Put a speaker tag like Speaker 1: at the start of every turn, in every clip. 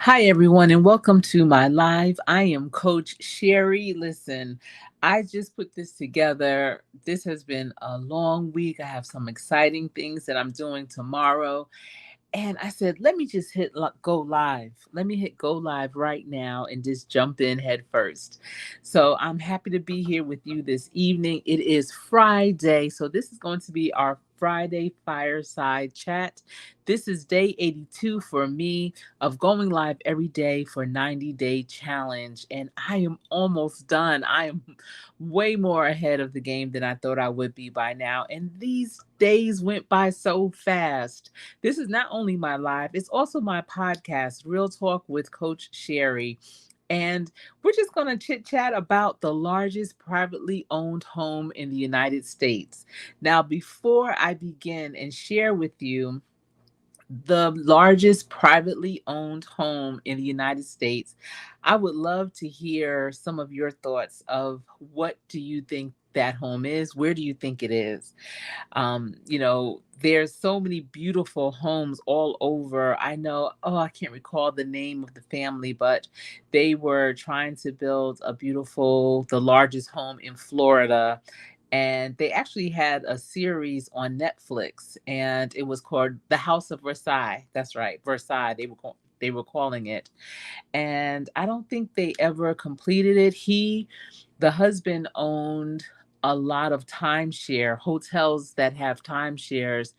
Speaker 1: Hi, everyone, and welcome to my live. I am Coach Sherry. Listen, I just put this together. This has been a long week. I have some exciting things that I'm doing tomorrow. And I said, let me just hit go live. Let me hit go live right now and just jump in head first. So I'm happy to be here with you this evening. It is Friday. So this is going to be our Friday fireside chat. This is day 82 for me of going live every day for 90-day challenge. And I am almost done. I am way more ahead of the game than I thought I would be by now. And these days went by so fast. This is not only my live, it's also my podcast, Real Talk with Coach Sherry. And we're just going to chit chat about the largest privately owned home in the United States. Now, before I begin and share with you the largest privately owned home in the United States, I would love to hear some of your thoughts of what do you think that home is? Where do you think it is? There's so many beautiful homes all over. I know, I can't recall the name of the family, but they were trying to build the largest home in Florida. And they actually had a series on Netflix, and it was called The House of Versailles. That's right, Versailles. They were calling it, and I don't think they ever completed it. The husband, owned a lot of timeshare hotels that have timeshares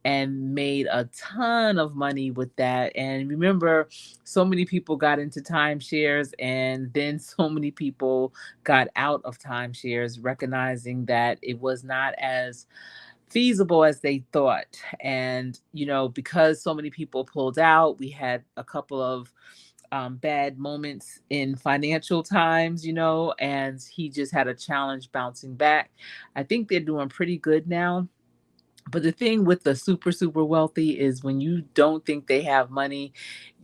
Speaker 1: and made a ton of money with that. And remember, so many people got into timeshares, and then so many people got out of timeshares, recognizing that it was not as feasible as they thought. And, because so many people pulled out, we had a couple of bad moments in financial times, and he just had a challenge bouncing back. I think they're doing pretty good now. But the thing with the super, super wealthy is when you don't think they have money,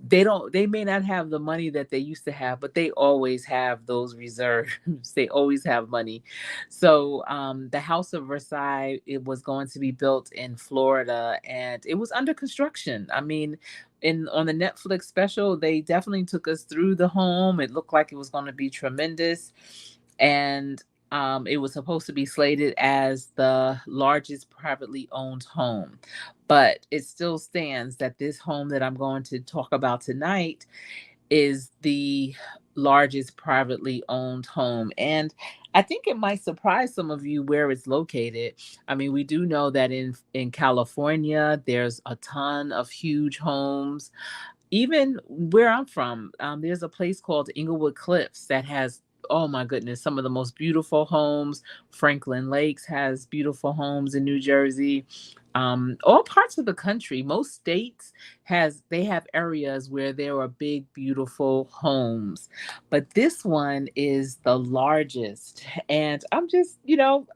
Speaker 1: they may not have the money that they used to have, but they always have those reserves. They always have money. So the House of Versailles, it was going to be built in Florida, and it was under construction. I mean, on the Netflix special, they definitely took us through the home. It looked like it was going to be tremendous. And it was supposed to be slated as the largest privately owned home. But it still stands that this home that I'm going to talk about tonight is the largest privately owned home. And I think it might surprise some of you where it's located. I mean, we do know that in California, there's a ton of huge homes. Even where I'm from, there's a place called Inglewood Cliffs that has, oh my goodness, some of the most beautiful homes. Franklin Lakes has beautiful homes in New Jersey. All parts of the country, most states they have areas where there are big, beautiful homes. But this one is the largest. And I'm just,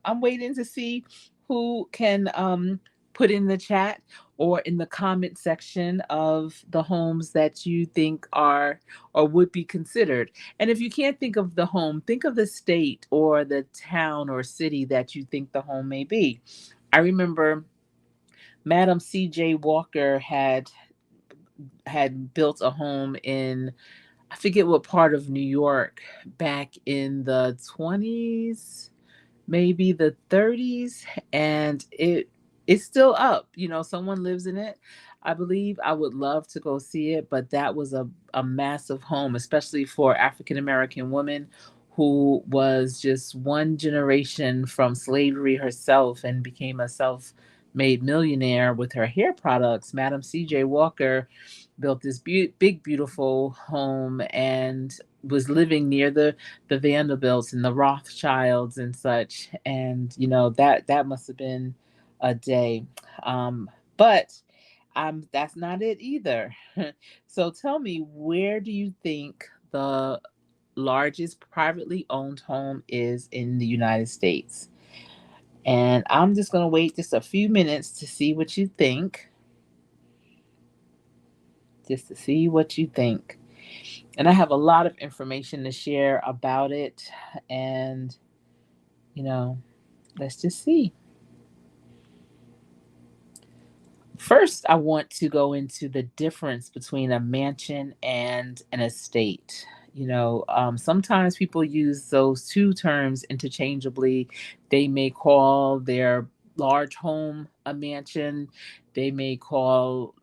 Speaker 1: I'm waiting to see who can put in the chat or in the comment section of the homes that you think are or would be considered. And if you can't think of the home, think of the state or the town or city that you think the home may be. I remember Madam C.J. Walker had built a home in, I forget what part of New York, back in the 20s, maybe the 30s, and it's still up. Someone lives in it. I believe I would love to go see it, but that was a massive home, especially for African American women who was just one generation from slavery herself and became a self-made millionaire with her hair products. Madam C.J. Walker built this big, beautiful home and was living near the Vanderbilts and the Rothschilds and such. And that must have been a day. But that's not it either. So tell me, where do you think the largest privately owned home is in the United States? And I'm just going to wait just a few minutes to see what you think. Just to see what you think. And I have a lot of information to share about it. And, you know, let's just see. First, I want to go into the difference between a mansion and an estate. Sometimes people use those two terms interchangeably. They may call their large home a mansion, they may call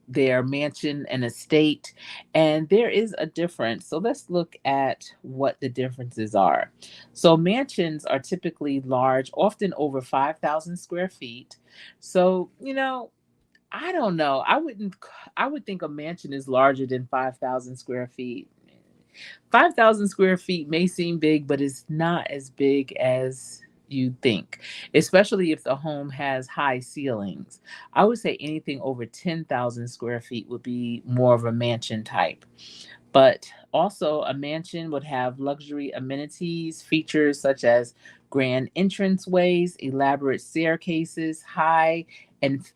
Speaker 1: their mansion an estate, and there is a difference. So let's look at what the differences are. So, mansions are typically large, often over 5,000 square feet. So, I don't know. I would think a mansion is larger than 5,000 square feet. 5,000 square feet may seem big, but it's not as big as you think, especially if the home has high ceilings. I would say anything over 10,000 square feet would be more of a mansion type. But also, a mansion would have luxury amenities, features such as grand entranceways, elaborate staircases, high-end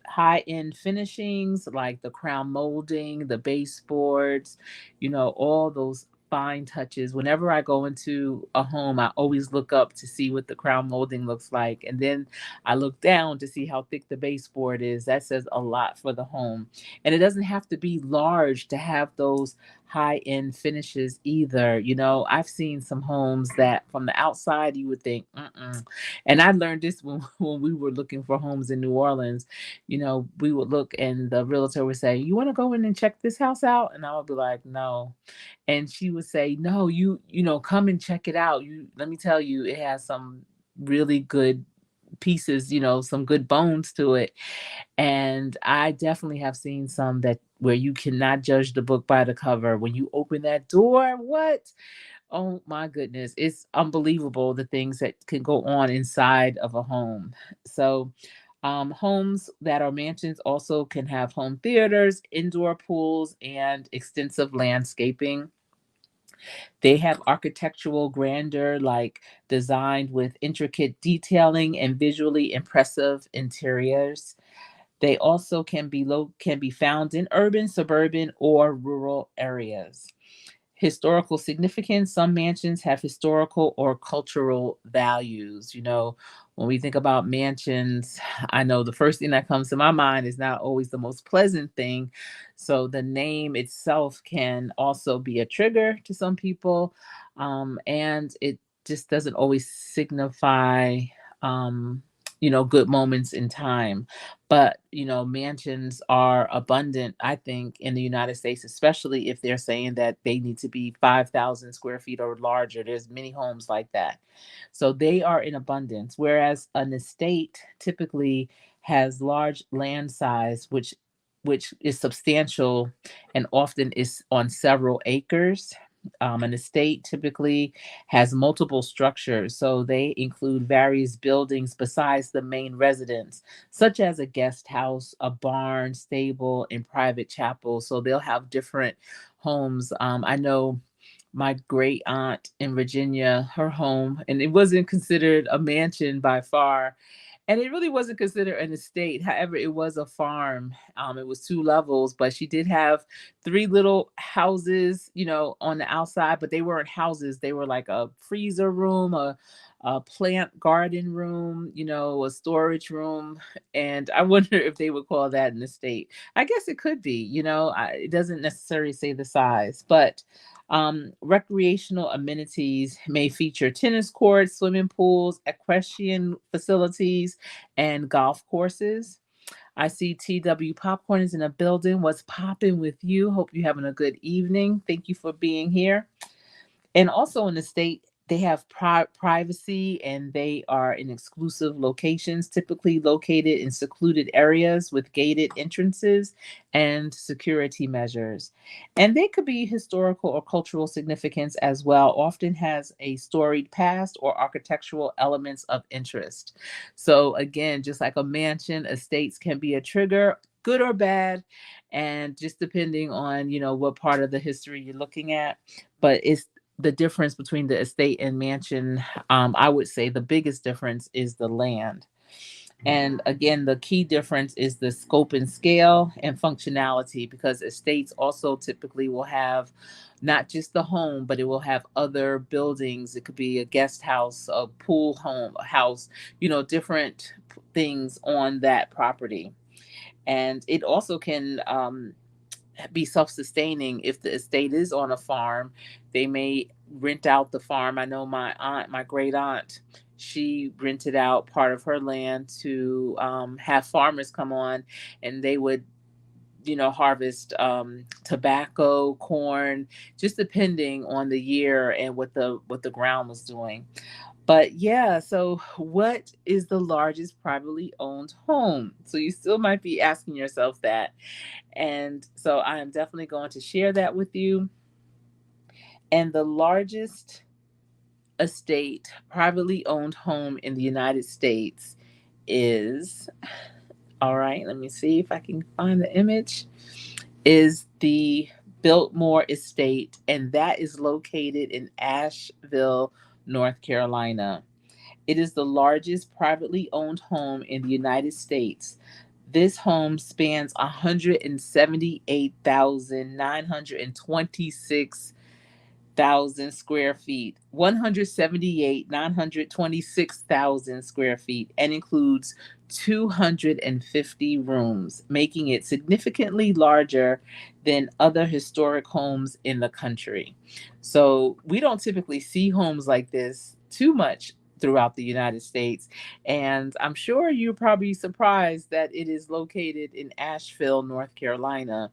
Speaker 1: finishings like the crown molding, the baseboards, all those fine touches. Whenever I go into a home, I always look up to see what the crown molding looks like. And then I look down to see how thick the baseboard is. That says a lot for the home. And it doesn't have to be large to have those high end finishes either. I've seen some homes that from the outside you would think, mm-mm. And I learned this when, when we were looking for homes in New Orleans. We would look and the realtor would say, "You want to go in and check this house out?" And I would be like, "No." And she would say, "No, come and check it out. Let me tell you, it has some really good pieces, some good bones to it." And I definitely have seen some that where you cannot judge the book by the cover. When you open that door, what? Oh my goodness, it's unbelievable the things that can go on inside of a home. So, homes that are mansions also can have home theaters, indoor pools, and extensive landscaping. They have architectural grandeur, like designed with intricate detailing and visually impressive interiors. They also can be found in urban, suburban, or rural areas. Historical significance: some mansions have historical or cultural values. When we think about mansions, I know the first thing that comes to my mind is not always the most pleasant thing. So the name itself can also be a trigger to some people. And it just doesn't always signify um, good moments in time. But, mansions are abundant, I think, in the United States, especially if they're saying that they need to be 5,000 square feet or larger. There's many homes like that. So they are in abundance. Whereas an estate typically has large land size, which is substantial and often is on several acres. An estate typically has multiple structures, so they include various buildings besides the main residence, such as a guest house, a barn, stable, and private chapel. So they'll have different homes. I know my great aunt in Virginia, her home, and it wasn't considered a mansion by far, and it really wasn't considered an estate. However, it was a farm. It was two levels, but she did have three little houses, on the outside, but they weren't houses. They were like a freezer room, a plant garden room, a storage room. And I wonder if they would call that an estate. I guess it could be, it doesn't necessarily say the size, but recreational amenities may feature tennis courts, swimming pools, equestrian facilities, and golf courses. I see TW Popcorn is in a building. What's popping with you? Hope you're having a good evening. Thank you for being here. And also in the state, they have privacy and they are in exclusive locations, typically located in secluded areas with gated entrances and security measures. And they could be historical or cultural significance as well, often has a storied past or architectural elements of interest. So again, just like a mansion, estates can be a trigger, good or bad, and just depending on, what part of the history you're looking at. But it's the difference between the estate and mansion. I would say the biggest difference is the land. And again, the key difference is the scope and scale and functionality, because estates also typically will have not just the home, but it will have other buildings. It could be a guest house, a pool home, a house, different things on that property. And it also can be self-sustaining. If the estate is on a farm, they may rent out the farm. I know my aunt, my great aunt, she rented out part of her land to have farmers come on, and they would, harvest tobacco, corn, just depending on the year and what the ground was doing. But yeah, so what is the largest privately owned home? So you still might be asking yourself that. And so I am definitely going to share that with you. And the largest estate, privately owned home in the United States is, all right, let me see if I can find the image, is the Biltmore Estate, and that is located in Asheville, North Carolina. It is the largest privately owned home in the United States. This home spans 178,926 thousand square feet, 178,926,000 square feet, and includes 250 rooms, making it significantly larger than other historic homes in the country. So we don't typically see homes like this too much throughout the United States. And I'm sure you're probably surprised that it is located in Asheville, North Carolina.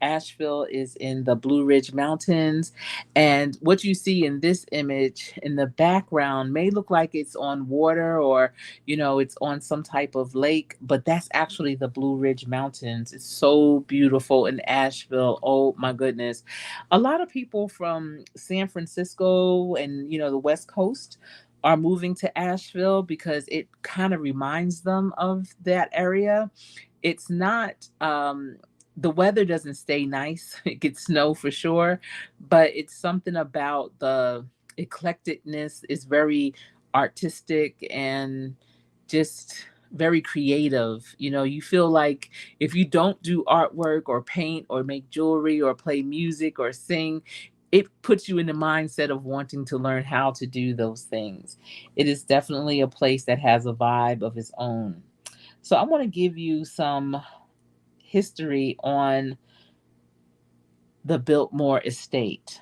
Speaker 1: Asheville is in the Blue Ridge Mountains, and what you see in this image in the background may look like it's on water, or, it's on some type of lake, but that's actually the Blue Ridge Mountains. It's so beautiful in Asheville. Oh my goodness. A lot of people from San Francisco and, the West Coast are moving to Asheville because it kind of reminds them of that area. It's not the weather doesn't stay nice. It gets snow for sure, but it's something about the eclecticness is very artistic and just very creative. You feel like if you don't do artwork or paint or make jewelry or play music or sing, it puts you in the mindset of wanting to learn how to do those things. It is definitely a place that has a vibe of its own. So I want to give you some history on the Biltmore estate,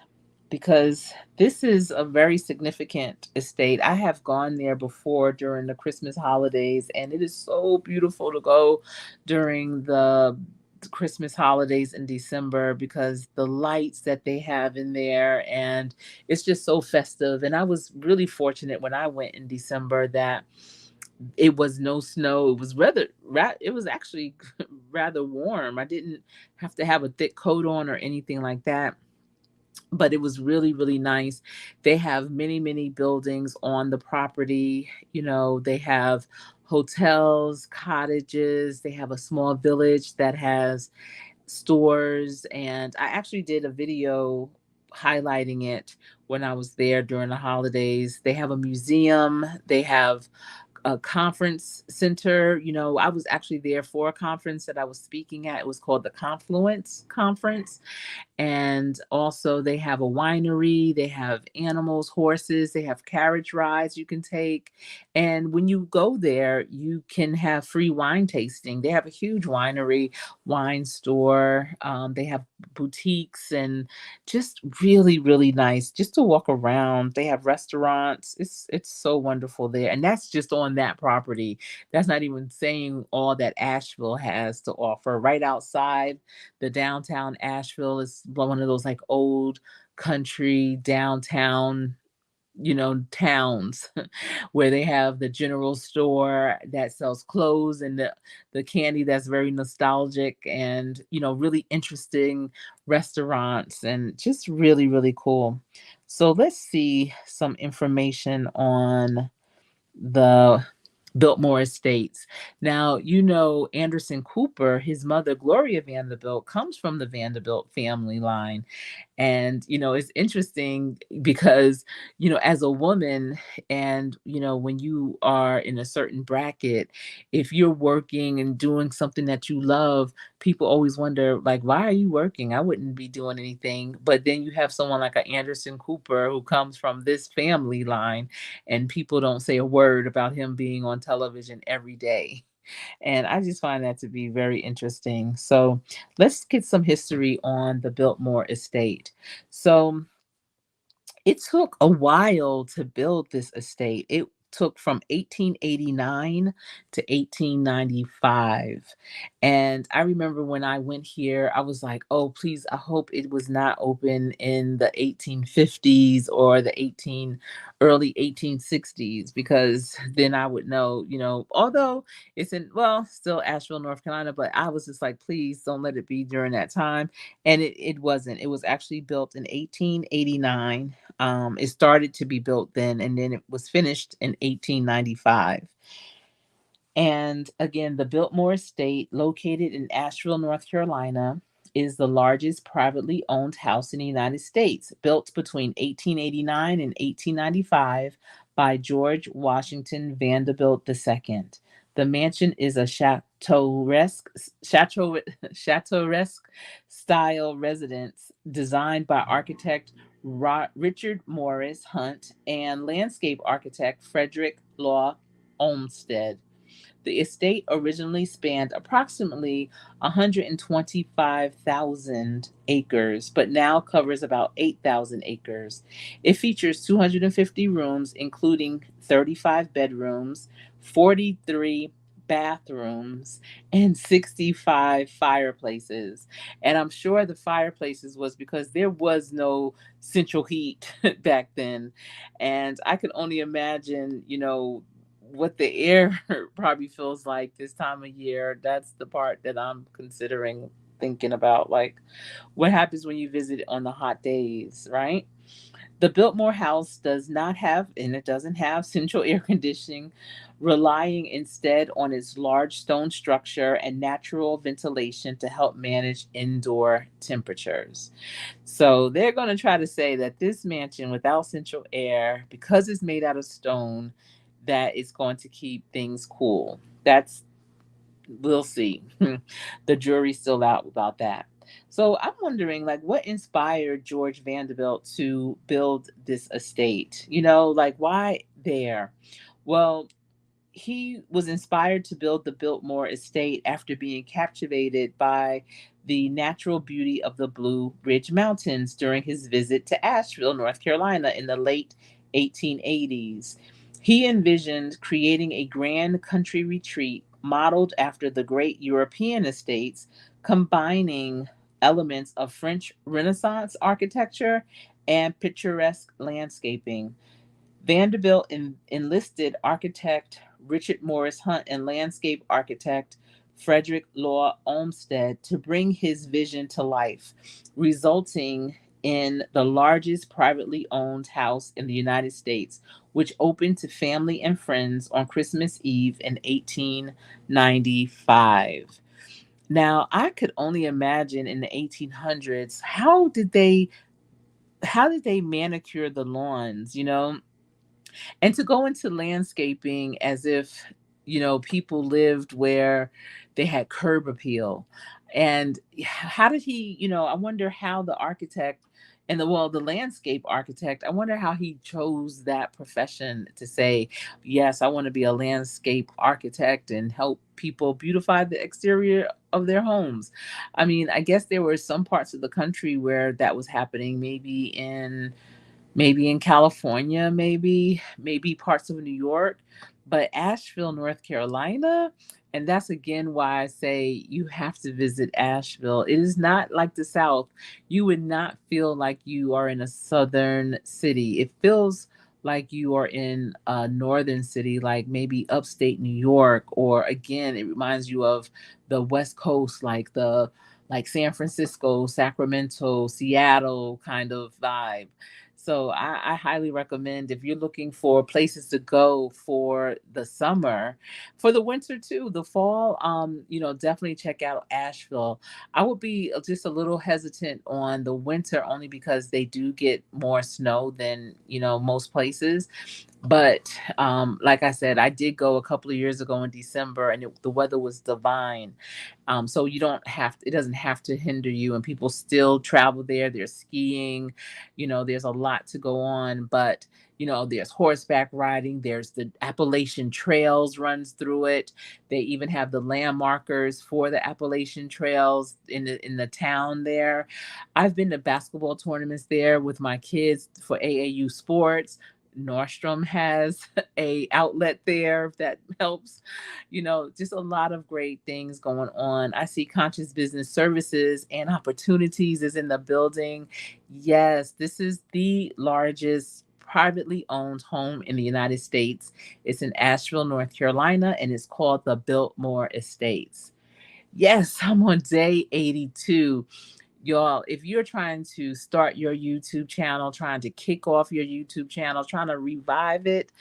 Speaker 1: because this is a very significant estate. I have gone there before during the Christmas holidays, and it is so beautiful to go during the Christmas holidays in December, because the lights that they have in there, and it's just so festive. And I was really fortunate when I went in December that it was no snow. It was it was actually rather warm. I didn't have to have a thick coat on or anything like that, but it was really, really nice. They have many, many buildings on the property. They have hotels, cottages. They have a small village that has stores. And I actually did a video highlighting it when I was there during the holidays. They have a museum. They have a conference center. I was actually there for a conference that I was speaking at. It was called the Confluence Conference. And also, they have a winery, they have animals, horses, they have carriage rides you can take. And when you go there, you can have free wine tasting. They have a huge winery, wine store. They have boutiques, and just really, really nice just to walk around. They have restaurants. It's so wonderful there. And that's just on that property. That's not even saying all that Asheville has to offer. Right outside the downtown Asheville is one of those like old country downtown, towns where they have the general store that sells clothes, and the candy that's very nostalgic, and really interesting restaurants, and just really, really cool. So let's see some information on the Biltmore Estates. Now, Anderson Cooper, his mother, Gloria Vanderbilt, comes from the Vanderbilt family line. And, it's interesting because, as a woman, and, when you are in a certain bracket, if you're working and doing something that you love, people always wonder, like, why are you working? I wouldn't be doing anything. But then you have someone like a Anderson Cooper who comes from this family line, and people don't say a word about him being on television every day. And I just find that to be very interesting. So let's get some history on the Biltmore estate. So it took a while to build this estate. It took from 1889 to 1895. And I remember when I went here, I was like, oh, please, I hope it was not open in the 1850s or the early 1860s, because then I would know, although it's in, well, still Asheville, North Carolina, but I was just like, please don't let it be during that time. And it wasn't. It was actually built in 1889. It started to be built then, and then it was finished in 1895. And again, the Biltmore Estate, located in Asheville, North Carolina, is the largest privately owned house in the United States, built between 1889 and 1895 by George Washington Vanderbilt II. The mansion is a chateauresque style residence designed by architect Richard Morris Hunt and landscape architect Frederick Law Olmsted. The estate originally spanned approximately 125,000 acres, but now covers about 8,000 acres. It features 250 rooms, including 35 bedrooms, 43 bathrooms, and 65 fireplaces. And I'm sure the fireplaces was because there was no central heat back then. And I could only imagine, what the air probably feels like this time of year. That's the part that I'm considering thinking about. Like, what happens when you visit on the hot days, right? The Biltmore House does not have, and it doesn't have central air conditioning, relying instead on its large stone structure and natural ventilation to help manage indoor temperatures. So they're going to try to say that this mansion without central air, because it's made out of stone, that it's going to keep things cool. That's, we'll see. The jury's still out about that. So I'm wondering, like, what inspired George Vanderbilt to build this estate? Like, why there? Well, he was inspired to build the Biltmore estate after being captivated by the natural beauty of the Blue Ridge Mountains during his visit to Asheville, North Carolina in the late 1880s. He envisioned creating a grand country retreat modeled after the great European estates, combining elements of French Renaissance architecture and picturesque landscaping. Vanderbilt enlisted architect Richard Morris Hunt and landscape architect Frederick Law Olmsted to bring his vision to life, resulting in the largest privately owned house in the United States, which opened to family and friends on Christmas Eve in 1895. Now, I could only imagine in the 1800s, how did they manicure the lawns, and to go into landscaping as if people lived where they had curb appeal. And how did he, I wonder how the architect and the landscape architect, I wonder how he chose that profession to say, yes, I want to be a landscape architect and help people beautify the exterior of their homes. I mean, I guess there were some parts of the country where that was happening, maybe in California, maybe parts of New York, but Asheville, North Carolina, and that's again why I say you have to visit Asheville. It is not like the South. You would not feel like you are in a southern city. It feels like you are in a northern city, like maybe upstate New York, or again, it reminds you of the West Coast, like San Francisco, Sacramento, Seattle kind of vibe. So I highly recommend, if you're looking for places to go for the summer, for the winter too, the fall, definitely check out Asheville. I would be just a little hesitant on the winter only because they do get more snow than, most places. But like I said, I did go a couple of years ago in December, and the weather was divine. So it doesn't have to hinder you, and people still travel there. They're skiing, there's a lot to go on, but There's horseback riding, there's the Appalachian Trails runs through it. They even have the landmarkers for the Appalachian Trails in the town there. I've been to basketball tournaments there with my kids for AAU sports. Nordstrom has a outlet there, if that helps. Just a lot of great things going on. I see Conscious Business Services and Opportunities is in the building. Yes, this is the largest privately owned home in the United States. It's in Asheville, North Carolina, and it's called the Biltmore Estates. Yes, I'm on day 82. Y'all, if you're trying to start your YouTube channel, trying to kick off your YouTube channel, trying to revive it,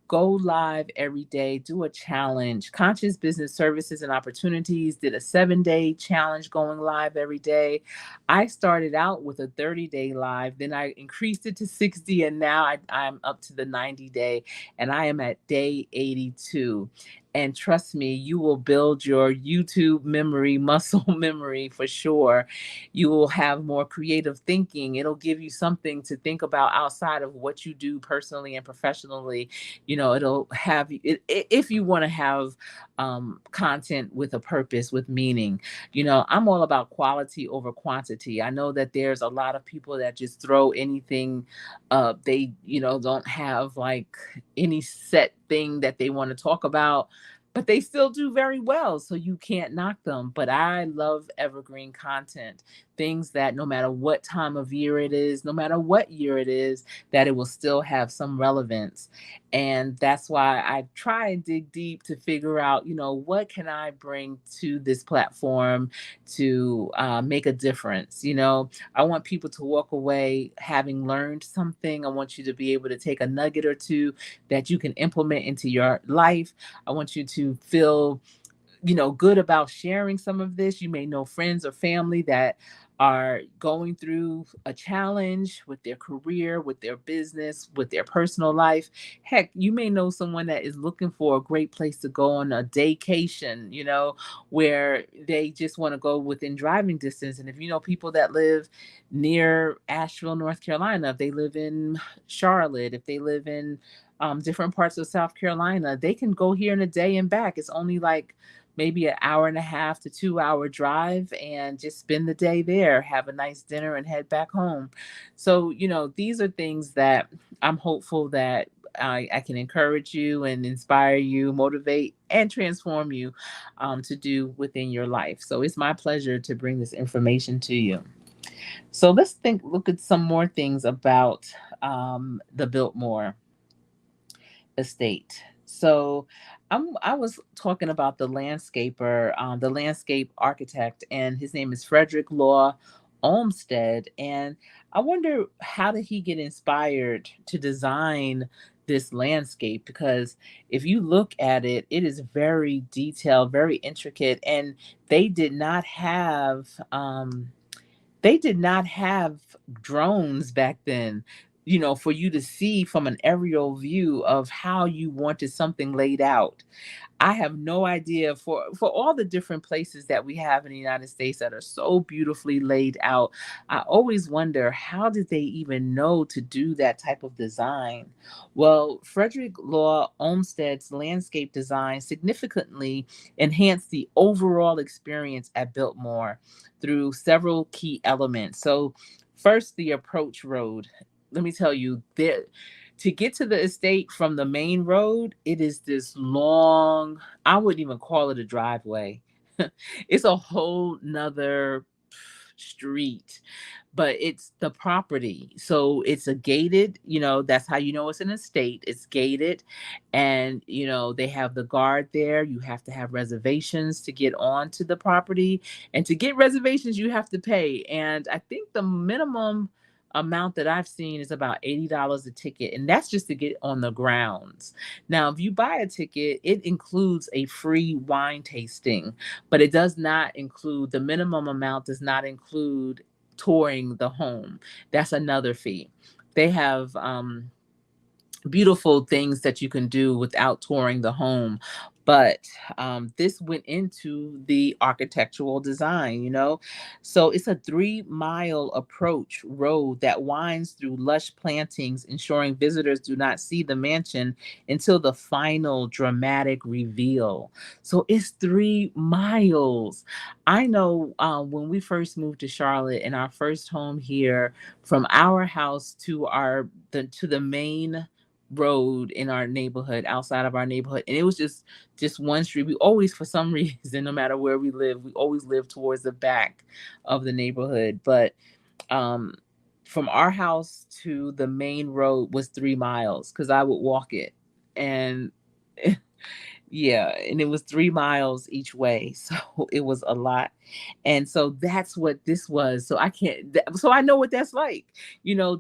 Speaker 1: go live every day, do a challenge. Conscious Business Services and Opportunities did a 7-day challenge going live every day. I started out with a 30-day live, then I increased it to 60, and now I'm up to the 90-day, and I am at day 82. And trust me, you will build your YouTube memory, muscle memory for sure. You will have more creative thinking. It'll give you something to think about outside of what you do personally and professionally. It'll have if you want to have content with a purpose, with meaning. I'm all about quality over quantity. I know that there's a lot of people that just throw anything up. They don't have like any set thing that they want to talk about, but they still do very well, so you can't knock them. But I love evergreen content, things that no matter what time of year it is, no matter what year it is, that it will still have some relevance. And that's why I try and dig deep to figure out, what can I bring to this platform to make a difference. I want people to walk away having learned something. I want you to be able to take a nugget or two that you can implement into your life. I want you to feel good about sharing some of this. You may know friends or family that are going through a challenge with their career, with their business, with their personal life. Heck, you may know someone that is looking for a great place to go on a daycation, where they just want to go within driving distance. And if you know people that live near Asheville, North Carolina, if they live in Charlotte, if they live in different parts of South Carolina, they can go here in a day and back. It's only like maybe an hour and a half to 2 hour drive, and just spend the day there, have a nice dinner, and head back home. So, these are things that I'm hopeful that I can encourage you and inspire you, motivate, and transform you to do within your life. So it's my pleasure to bring this information to you. So look at some more things about the Biltmore estate. So I was talking about the landscaper, the landscape architect, and his name is Frederick Law Olmsted. And I wonder, how did he get inspired to design this landscape? Because if you look at it, it is very detailed, very intricate, and they did not have they did not have drones back then, for you to see from an aerial view of how you wanted something laid out. I have no idea, for all the different places that we have in the United States that are so beautifully laid out. I always wonder, how did they even know to do that type of design? Well, Frederick Law Olmsted's landscape design significantly enhanced the overall experience at Biltmore through several key elements. So, first, the approach road. Let me tell you, there, to get to the estate from the main road, it is this long, I wouldn't even call it a driveway. It's a whole nother street, but it's the property. So it's a gated, that's how you know it's an estate. It's gated. And, they have the guard there. You have to have reservations to get onto the property. And to get reservations, you have to pay. And I think the minimum amount that I've seen is about $80 a ticket, and that's just to get on the grounds. Now, if you buy a ticket, it includes a free wine tasting, but it does not include, the minimum amount does not include touring the home. That's another fee. They have beautiful things that you can do without touring the home. But this went into the architectural design, So it's a 3-mile approach road that winds through lush plantings, ensuring visitors do not see the mansion until the final dramatic reveal. So it's 3 miles. I know when we first moved to Charlotte in our first home here, from our house to the main road in our neighborhood, outside of our neighborhood, and it was just one street. We always, for some reason, no matter where we live, we always live towards the back of the neighborhood. But um from our house to the main road was 3 miles because I would walk it. And yeah, and it was 3 miles each way. So it was a lot. And so that's what this was. So so I know what that's like,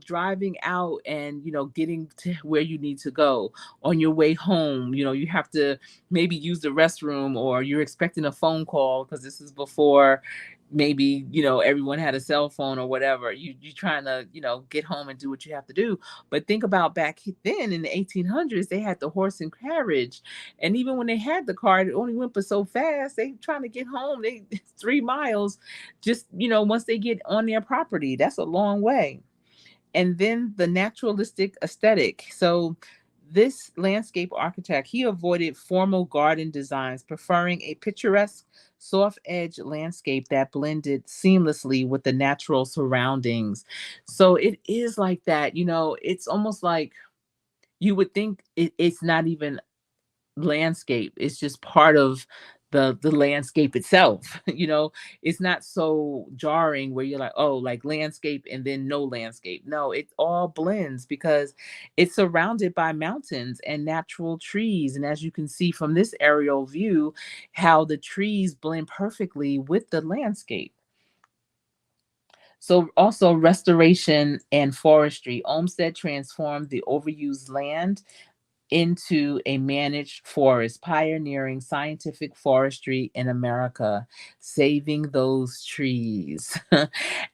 Speaker 1: driving out and, getting to where you need to go on your way home. You have to maybe use the restroom, or you're expecting a phone call because this is before maybe, everyone had a cell phone or whatever. You trying to, get home and do what you have to do. But think about back then in the 1800s, they had the horse and carriage. And even when they had the car, it only went but so fast. They trying to get home. They 3 miles, just, once they get on their property, that's a long way. And then the naturalistic aesthetic. So this landscape architect, he avoided formal garden designs, preferring a picturesque, soft edge landscape that blended seamlessly with the natural surroundings. So it is like that, it's almost like you would think it's not even landscape. It's just part of the landscape itself. It's not so jarring where you're like, oh, like landscape and then no landscape. No, it all blends because it's surrounded by mountains and natural trees. And as you can see from this aerial view, how the trees blend perfectly with the landscape. So also restoration and forestry. Olmsted transformed the overused land into a managed forest, pioneering scientific forestry in America, saving those trees.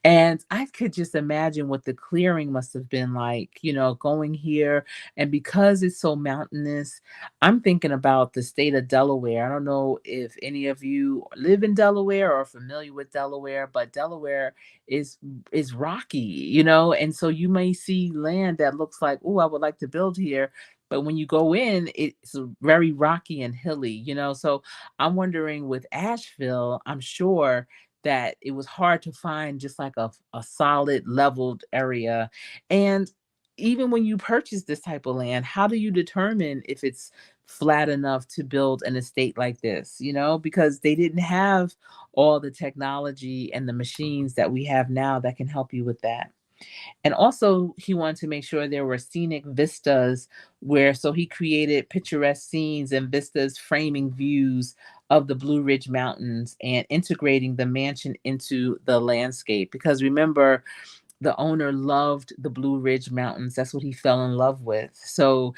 Speaker 1: And I could just imagine what the clearing must have been like, going here. And because it's so mountainous, I'm thinking about the state of Delaware. I don't know if any of you live in Delaware or are familiar with Delaware, but Delaware is is rocky, and so you may see land that looks like, oh, I would like to build here, but when you go in, it's very rocky and hilly, So I'm wondering with Asheville, I'm sure that it was hard to find just like a solid leveled area. And even when you purchase this type of land, how do you determine if it's flat enough to build an estate like this? Because they didn't have all the technology and the machines that we have now that can help you with that. And also, he wanted to make sure there were scenic vistas so he created picturesque scenes and vistas framing views of the Blue Ridge Mountains and integrating the mansion into the landscape. Because remember, the owner loved the Blue Ridge Mountains. That's what he fell in love with. So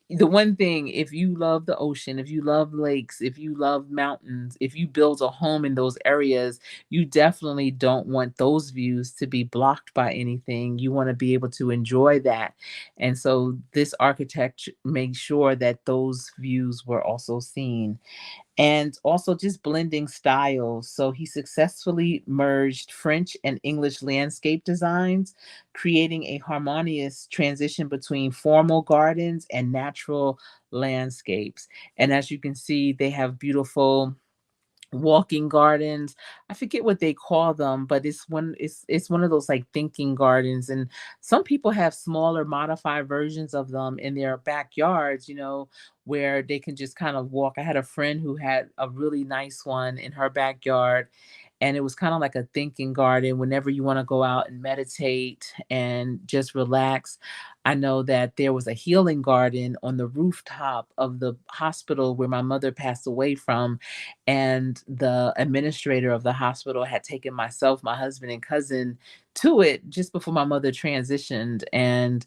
Speaker 1: the one thing, if you love the ocean, if you love lakes, if you love mountains, if you build a home in those areas, you definitely don't want those views to be blocked by anything. You want to be able to enjoy that. And so this architect made sure that those views were also seen, and also just blending styles. So he successfully merged French and English landscape designs, creating a harmonious transition between formal gardens and natural landscapes. And as you can see, they have beautiful walking gardens. I forget what they call them, but it's one of those like thinking gardens. And some people have smaller modified versions of them in their backyards, where they can just kind of walk. I had a friend who had a really nice one in her backyard, and it was kind of like a thinking garden whenever you want to go out and meditate and just relax. I know that there was a healing garden on the rooftop of the hospital where my mother passed away from, and the administrator of the hospital had taken myself, my husband, and cousin to it just before my mother transitioned. And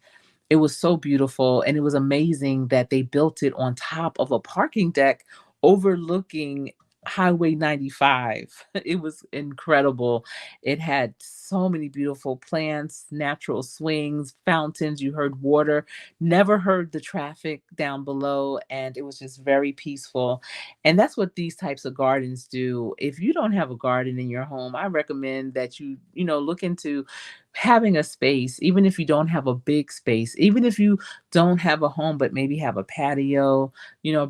Speaker 1: it was so beautiful. And it was amazing that they built it on top of a parking deck overlooking Highway 95. It was incredible. It had so many beautiful plants, natural swings, fountains. You heard water, never heard the traffic down below, and it was just very peaceful. And that's what these types of gardens do. If you don't have a garden in your home, I recommend that you look into having a space, even if you don't have a big space, even if you don't have a home, but maybe have a patio,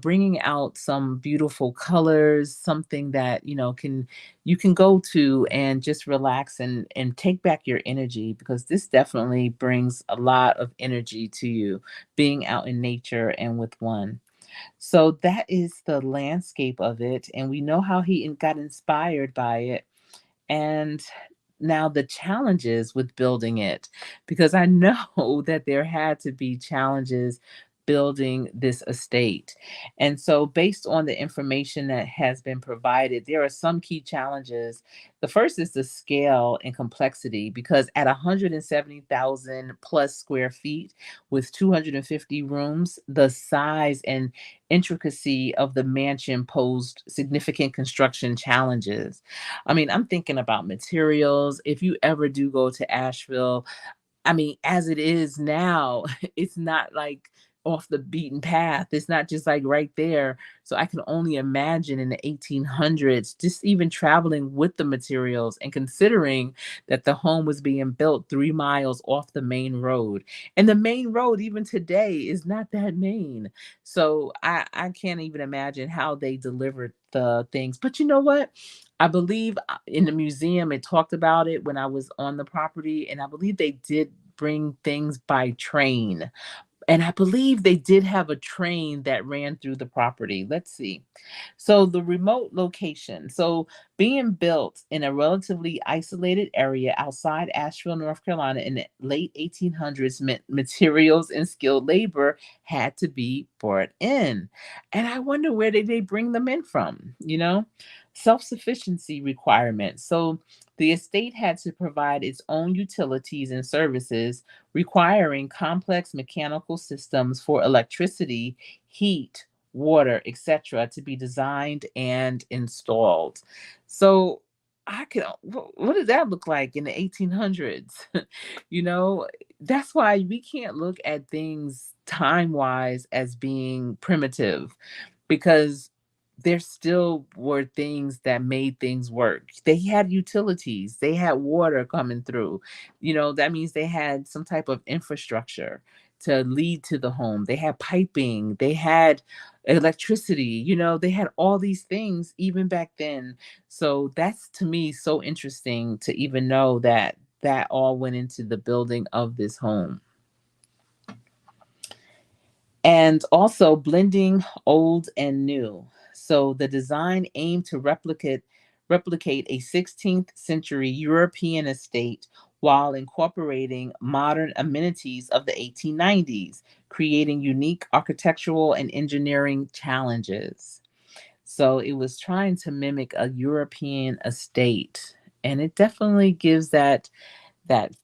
Speaker 1: bringing out some beautiful colors, something that, you can go to and just relax and take back your energy, because this definitely brings a lot of energy to you being out in nature and with one. So that is the landscape of it, and we know how he got inspired by it. And now the challenges with building it, because I know that there had to be challenges building this estate. And so, based on the information that has been provided, there are some key challenges. The first is the scale and complexity, because at 170,000 plus square feet with 250 rooms, the size and intricacy of the mansion posed significant construction challenges. I mean, I'm thinking about materials. If you ever do go to Asheville, I mean, as it is now, it's not like off the beaten path. It's not just like right there. So I can only imagine in the 1800s, just even traveling with the materials and considering that the home was being built 3 miles off the main road. And the main road, even today, is not that main. So I can't even imagine how they delivered the things. But you know what? I believe in the museum, it talked about it when I was on the property, and I believe they did bring things by train. And I believe they did have a train that ran through the property. Let's see. So the remote location. So being built in a relatively isolated area outside Asheville, North Carolina in the late 1800s meant materials and skilled labor had to be brought in. And I wonder, where did they bring them in from? Self-sufficiency requirements. So the estate had to provide its own utilities and services, requiring complex mechanical systems for electricity, heat, water, etc., to be designed and installed. So what did that look like in the 1800s? you know, that's why we can't look at things time wise as being primitive, because there still were things that made things work. They had utilities, they had water coming through. That means they had some type of infrastructure to lead to the home. They had piping, they had electricity, they had all these things even back then. So that's, to me, so interesting to even know that that all went into the building of this home. And also blending old and new. So the design aimed to replicate a 16th century European estate while incorporating modern amenities of the 1890s, creating unique architectural and engineering challenges. So it was trying to mimic a European estate, and it definitely gives that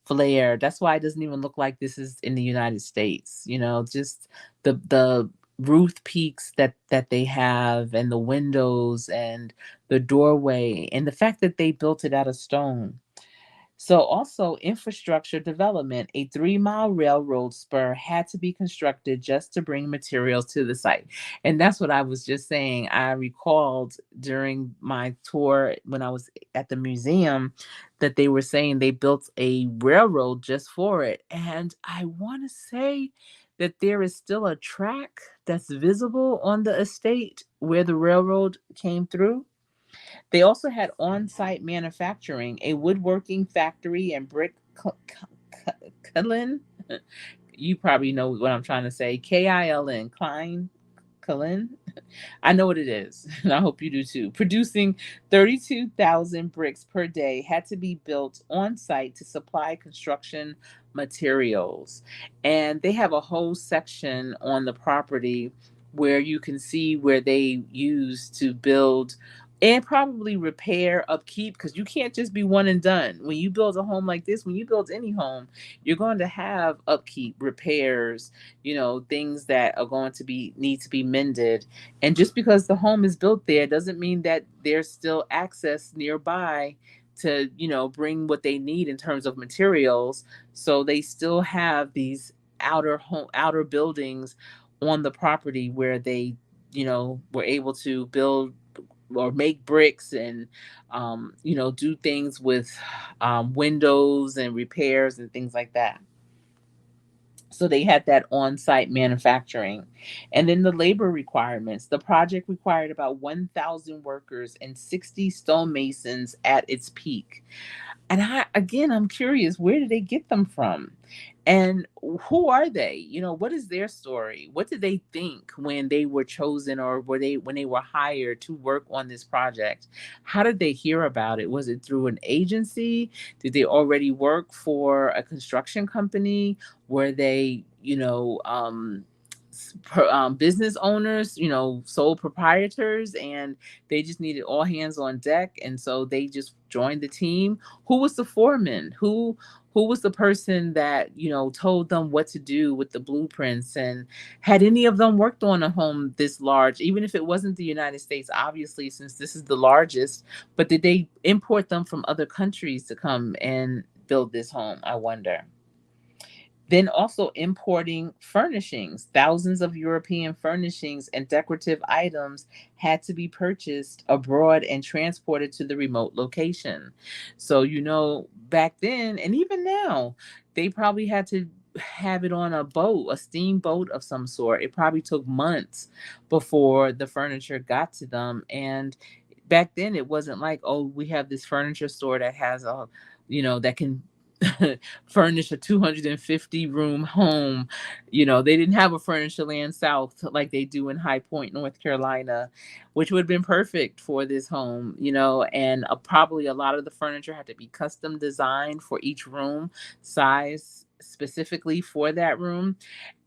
Speaker 1: flair. That's why it doesn't even look like this is in the United States. Just the roof peaks that they have, and the windows and the doorway, and the fact that they built it out of stone. So, also infrastructure development. A 3-mile railroad spur had to be constructed just to bring materials to the site. And that's what I was just saying. I recalled during my tour when I was at the museum that they were saying they built a railroad just for it. And I want to say that there is still a track that's visible on the estate where the railroad came through. They also had on-site manufacturing, a woodworking factory and brick kiln. You probably know what I'm trying to say. Kiln, Klein, Kiln. I know what it is, and I hope you do too. Producing 32,000 bricks per day had to be built on site to supply construction materials. And they have a whole section on the property where you can see where they used to build And probably repair, upkeep, because you can't just be one and done. When you build a home like this, when you build any home, you're going to have upkeep, repairs, things that are going to be need to be mended. And just because the home is built there doesn't mean that there's still access nearby to, bring what they need in terms of materials. So they still have these outer buildings on the property where they, were able to build or make bricks and do things with windows and repairs and things like that. So they had that on-site manufacturing. And then the labor requirements, the project required about 1,000 workers and 60 stonemasons at its peak. And I'm curious, where did they get them from? And who are they? What is their story? What did they think when they were chosen, or when they were hired to work on this project? How did they hear about it? Was it through an agency? Did they already work for a construction company? Were they, business owners, sole proprietors, and they just needed all hands on deck, and so they just joined the team? Who was the foreman? Who was the person that, told them what to do with the blueprints? And had any of them worked on a home this large, even if it wasn't the United States, obviously, since this is the largest? But did they import them from other countries to come and build this home, I wonder? Then also importing furnishings. Thousands of European furnishings and decorative items had to be purchased abroad and transported to the remote location. So, back then and even now, they probably had to have it on a boat, a steamboat of some sort. It probably took months before the furniture got to them. And back then, it wasn't like, oh, we have this furniture store that has that can furnish a 250 room home. They didn't have a furniture land south like they do in High Point, North Carolina, which would have been perfect for this home. And probably a lot of the furniture had to be custom designed for each room, size specifically for that room.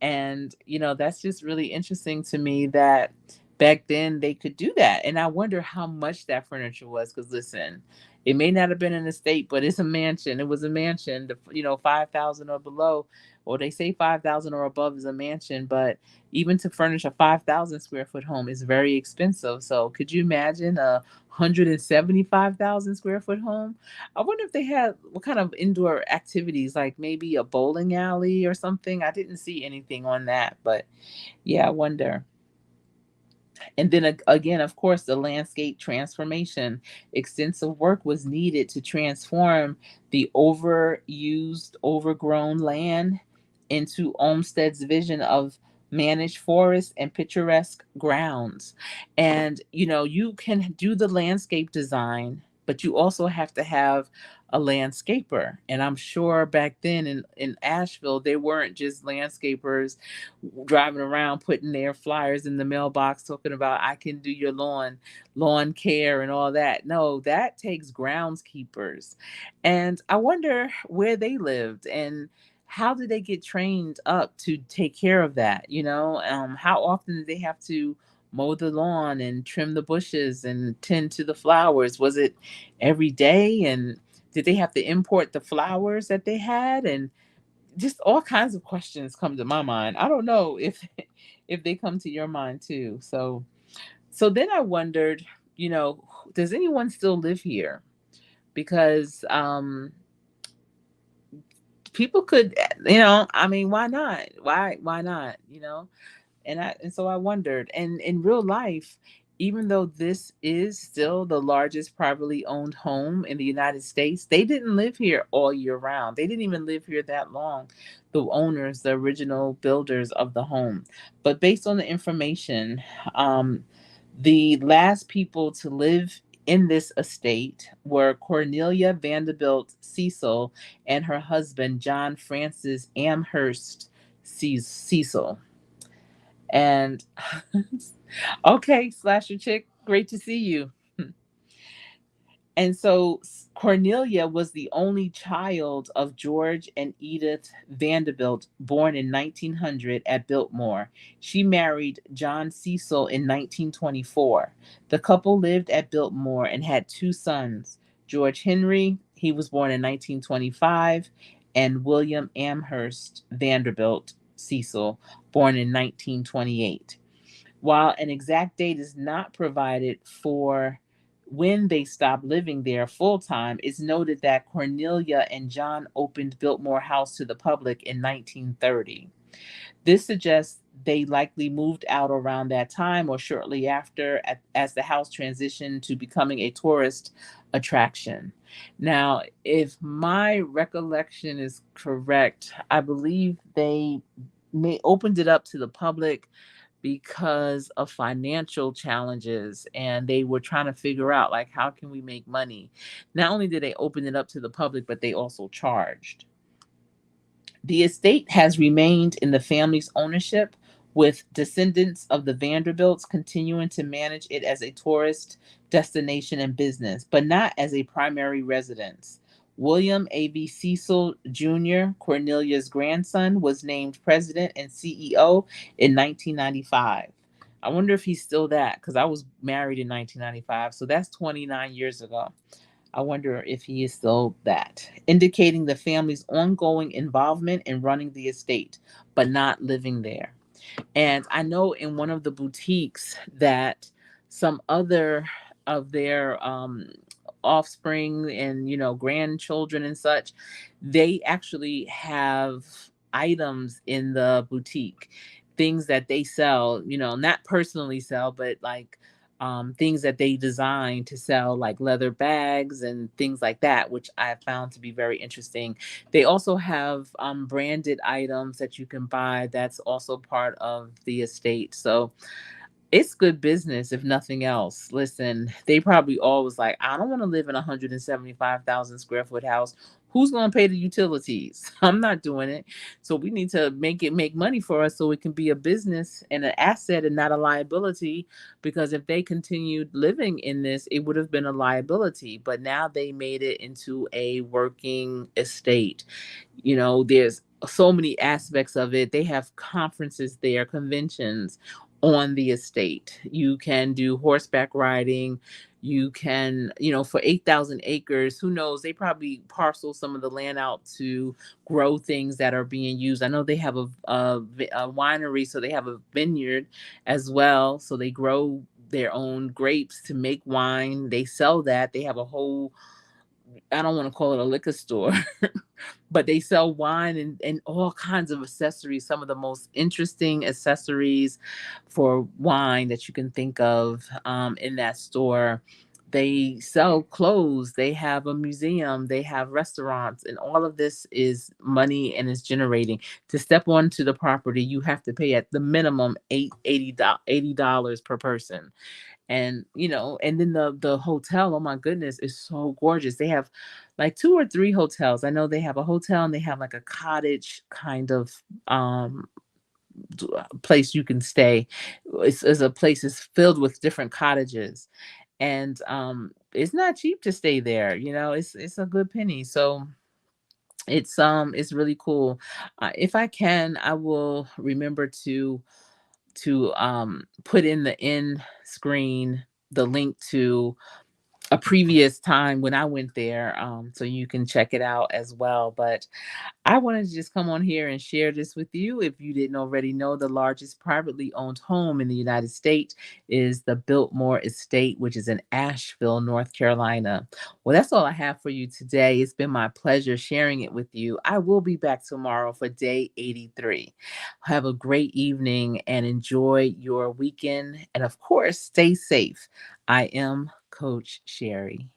Speaker 1: And, that's just really interesting to me that back then they could do that. And I wonder how much that furniture was, because listen, it may not have been an estate, but it's a mansion. It was a mansion. 5,000 or below, or they say 5,000 or above is a mansion. But even to furnish a 5,000 square foot home is very expensive. So could you imagine a 175,000 square foot home? I wonder if they had what kind of indoor activities, like maybe a bowling alley or something. I didn't see anything on that, but yeah, I wonder. And then again, of course, the landscape transformation. Extensive work was needed to transform the overused, overgrown land into Olmsted's vision of managed forests and picturesque grounds. And, you can do the landscape design, but you also have to have a landscaper. And I'm sure back then in Asheville, they weren't just landscapers driving around putting their flyers in the mailbox talking about, I can do your lawn care and all that. No, that takes groundskeepers. And I wonder where they lived and how did they get trained up to take care of that? How often did they have to mow the lawn and trim the bushes and tend to the flowers? Was it every day? And did they have to import the flowers that they had? And just all kinds of questions come to my mind. I don't know if if they come to your mind too. So then I wondered, does anyone still live here? Because people could, I mean, why not? Why not? And so I wondered. And in real life, even though this is still the largest privately owned home in the United States, they didn't live here all year round. They didn't even live here that long, the owners, the original builders of the home. But based on the information, um, the last people to live in this estate were Cornelia Vanderbilt Cecil and her husband, John Francis Amherst Cecil. And okay, Slasher Chick, great to see you. And so Cornelia was the only child of George and Edith Vanderbilt, born in 1900 at Biltmore. She married John Cecil in 1924. The couple lived at Biltmore and had two sons, George Henry, he was born in 1925, and William Amherst Vanderbilt Cecil, born in 1928. While an exact date is not provided for when they stopped living there full time, it's noted that Cornelia and John opened Biltmore House to the public in 1930. This suggests they likely moved out around that time or shortly after, as the house transitioned to becoming a tourist attraction. Now, if my recollection is correct, I believe they opened it up to the public because of financial challenges, and they were trying to figure out, like, how can we make money. Not only did they open it up to the public, but they also charged. The estate has remained in the family's ownership, with descendants of the Vanderbilts continuing to manage it as a tourist destination and business, but not as a primary residence. William A.V. Cecil Jr., Cornelia's grandson, was named president and CEO in 1995. I wonder if he's still that, because I was married in 1995, so that's 29 years ago. I wonder if he is still that, indicating the family's ongoing involvement in running the estate, but not living there. And I know in one of the boutiques that some other of their offspring and, grandchildren and such, they actually have items in the boutique, things that they sell, not personally sell, but like things that they design to sell, like leather bags and things like that, which I have found to be very interesting. They also have branded items that you can buy, that's also part of the estate. So it's good business, if nothing else. Listen, they probably all was like, I don't want to live in a 175,000 square foot house. Who's going to pay the utilities? I'm not doing it. So we need to make money for us so it can be a business and an asset and not a liability. Because if they continued living in this, it would have been a liability. But now they made it into a working estate. There's so many aspects of it. They have conferences there, conventions on the estate. You can do horseback riding. You can, for 8,000 acres, who knows? They probably parcel some of the land out to grow things that are being used. I know they have a winery, so they have a vineyard as well. So they grow their own grapes to make wine. They sell that. They have a whole, I don't want to call it a liquor store, but they sell wine and all kinds of accessories, some of the most interesting accessories for wine that you can think of in that store. They sell clothes, they have a museum, they have restaurants, and all of this is money and is generating. To step onto the property, you have to pay at the minimum $80 per person. And and then the hotel, oh my goodness, is so gorgeous. They have like two or three hotels. I know they have a hotel and they have like a cottage kind of place you can stay. It's a place is filled with different cottages, and it's not cheap to stay there. It's a good penny. So it's really cool. If I can, I will remember to put in the end screen the link to a previous time when I went there, so you can check it out as well. But I wanted to just come on here and share this with you. If you didn't already know, the largest privately owned home in the United States is the Biltmore Estate, which is in Asheville, North Carolina. Well, that's all I have for you today. It's been my pleasure sharing it with you. I will be back tomorrow for day 83. Have a great evening and enjoy your weekend. And of course, stay safe. I am Coach Sherry.